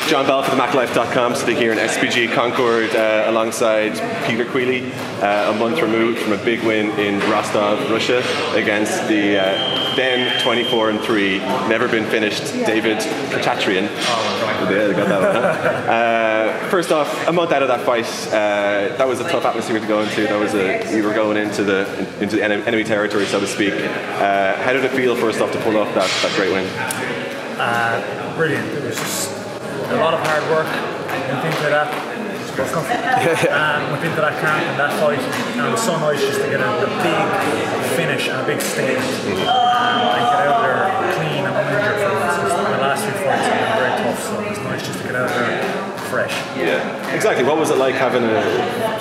John Bell for TheMacLife.com, sitting here in SPG Concord alongside Peter Queally, a month removed from a big win in Rostov, Russia, against the then 24-3, never been finished David Katatrian. Oh, yeah, they got that one. First off, a month out of that fight, that was a tough atmosphere to go into. You were going into the enemy territory, so to speak. How did it feel, first off, to pull off that great win? Brilliant. It was just a lot of hard work and things like that. Went into that camp and that fight, and it was so nice just to get a big finish and a big stage and get out there clean and uninjured from it. The last few fights have been very tough, so it was nice just to get out there fresh. Yeah, exactly. What was it like having a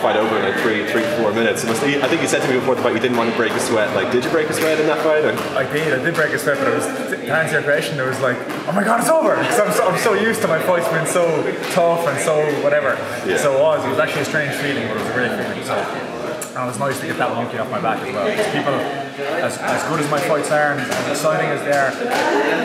fight over in like 3-4 minutes? I think you said to me before the fight you didn't want to break a sweat. Like, did you break a sweat in that fight? Or? I did break a sweat, but to answer your question, it was like, oh my god, it's over! Because I'm so used to my fights being so tough and so whatever. Yeah. So it was actually a strange feeling, but it was a great feeling. So, and it was nice to get that monkey off my back as well. Because people, as good as my fights are and as exciting as they are,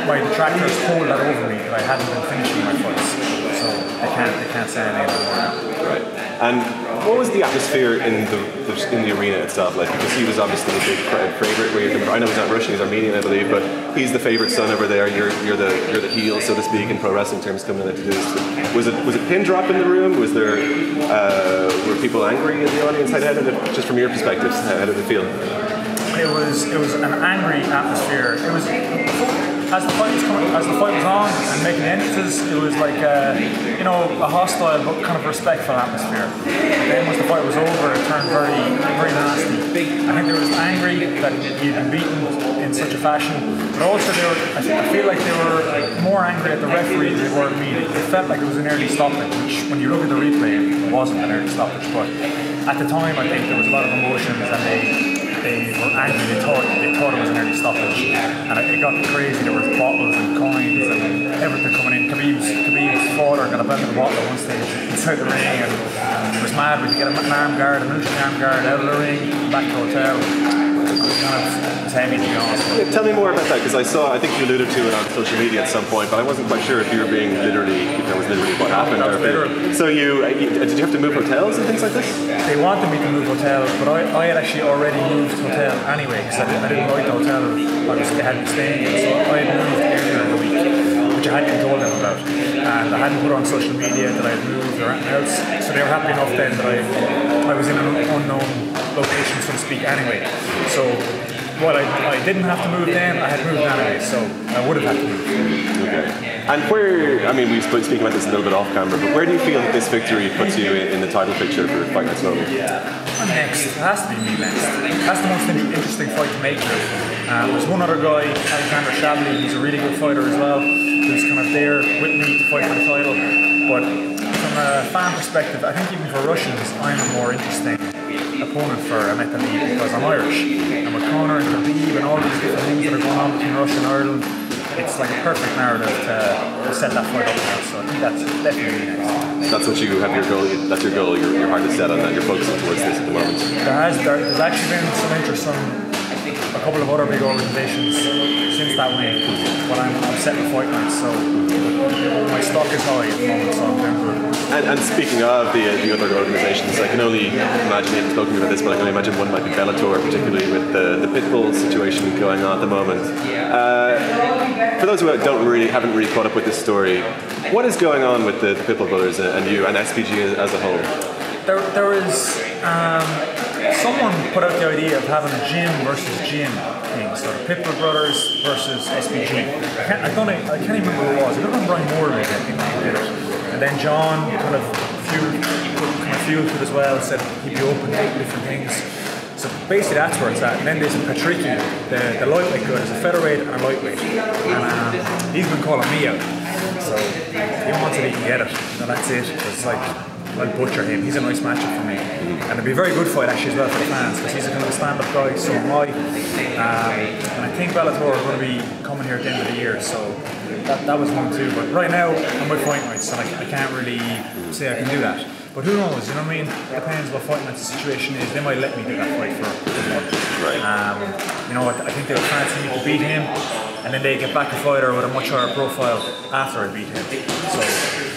my detractors hold that over me that I hadn't been finishing my fights. So they can't say anything anymore. Right. And what was the atmosphere in the arena itself like? Because he was obviously a big crowd favourite. I know he's not Russian, he's Armenian, I believe, but he's the favourite son over there. You're the heel, so to speak, in pro wrestling terms, coming in to do this. Was it pin drop in the room? Was there were people angry in the audience? How did it, just from your perspective, how did it feel? It was an angry atmosphere. It was. As the fight was on and making entrances, it was like a hostile but kind of respectful atmosphere. Then once the fight was over, it turned very, very nasty. I think they were angry that he'd been beaten in such a fashion, but also I feel like they were more angry at the referee than they were at me. It felt like it was an early stoppage, which when you look at the replay, it wasn't an early stoppage. But at the time, I think there was a lot of emotions and they were angry, they thought it was an early stoppage, and it got crazy. There was bottles and coins and everything coming in. Khabib's father got a belt of a bottle at one stage inside the ring, and he was mad. We could get an arm guard, a military arm guard out of the ring, back to the hotel. It was kind of heavy, to be honest. Yeah, tell me more about that, because I think you alluded to it on social media at some point, but I wasn't quite sure if you were being if that was literally what happened. So did you have to move hotels and things like this? They wanted me to move hotels, but I had actually already moved hotel anyway, because I didn't like the hotel they had me staying in, so I had moved earlier in the week, which I hadn't told them about, and I hadn't put on social media that I had moved or anything else, so they were happy enough then that I was in an unknown location, so to speak, anyway. So while I didn't have to move then, I had moved anyway, so I would have had to move. Okay. And we were speaking about this a little bit off camera, but where do you feel that this victory puts you in the title picture for Fight Night Global? I'm next. It has to be me next. That's the most interesting fight to make now. There's one other guy, Alexander Shabley, he's a really good fighter as well, who's kind of there with me to fight for the title. But from a fan perspective, I think even for Russians, I'm a more interesting opponent for Ahmed Ali because I'm Irish. And with Conor and Khabib and all these different things that are going on between Russia and Ireland, it's like a perfect narrative to set that fight up now. So I think that's definitely next. That's what you have your goal. That's your goal. Your heart is set on that. You're focusing towards this at the moment. There's actually been some interest from a couple of other big organisations since that win, but I'm setting Fight Night, so my stock is high at the moment, so I'm doing good. And speaking of the other organisations, I can only imagine, you haven't spoken about this, but I can only imagine one might be Bellator, particularly with the Pitbull situation going on at the moment. For those who haven't really caught up with this story, what is going on with the Pitbull brothers and you and SPG as a whole? There is someone put out the idea of having a gym versus gym thing. So the Pitbull brothers versus SPG. I can't even remember who it was. I don't remember Brian Moore, I think he did it. And then John kind of fueled it as well, said he'd be open to different things. So basically that's where it's at. And then there's Patricky, the lightweight guy. There's a featherweight and a lightweight. And he's been calling me out. So he wants it, he can get it. And that's it. It's like, I'll butcher him. He's a nice matchup for me. And it'll be a very good fight actually as well for the fans, because he's a kind of a stand-up guy, so am I. And I think Bellator are going to be coming here at the end of the year, so that was one too. But right now I'm with Fight Nights, so I can't really say I can do that. But who knows, you know what I mean? Depends what Fight Night's situation is. They might let me do that fight for a month. Right. I think they'll fancy me to beat him. and then they get back a fighter with a much higher profile after I beat him. So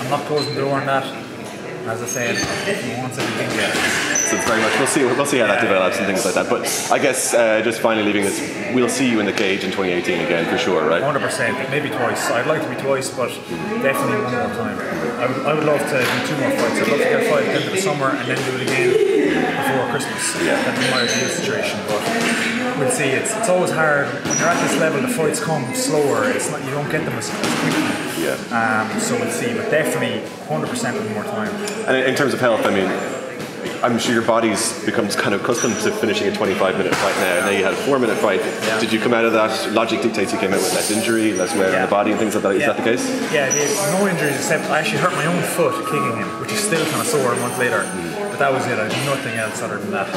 I'm not closing the door on that. As I said, if he wants it, he can get it. So it's very much, we'll see how that develops and things like that. But I guess just finally leaving this, we'll see you in the cage in 2018 again for sure, right? 100%, maybe twice. I'd like to be twice, but definitely one more time. I would love to do 2 more fights. I'd love to get a fight at the end of the summer and then do it again before Christmas. Yeah. That'd be my ideal situation. But we'll see. It's always hard when you're at this level. The fights come slower. It's not, you don't get them as quickly. Yeah. So we'll see. But definitely 100% one more time. And in terms of health, I mean, I'm sure your body's becomes kind of accustomed to finishing a 25-minute fight now. And now you had a 4-minute fight. Yeah. Did you come out of that? Logic dictates you came out with less injury, less wear on the body and things like that. Is that the case? Yeah, no injuries except I actually hurt my own foot kicking him, which is still kind of sore a month later. But that was it. I had nothing else other than that.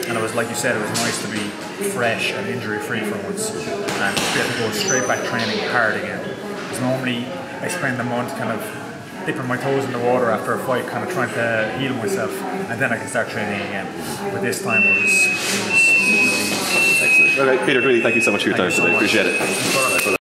And it was, like you said, it was nice to be fresh and injury-free for once. And to be able to go straight back training hard again. Because normally I spend a month kind of dipping my toes in the water after a fight, kind of trying to heal myself, and then I can start training again. But this time it was excellent. Okay, Peter, really, thank you so much for your time today. Appreciate it.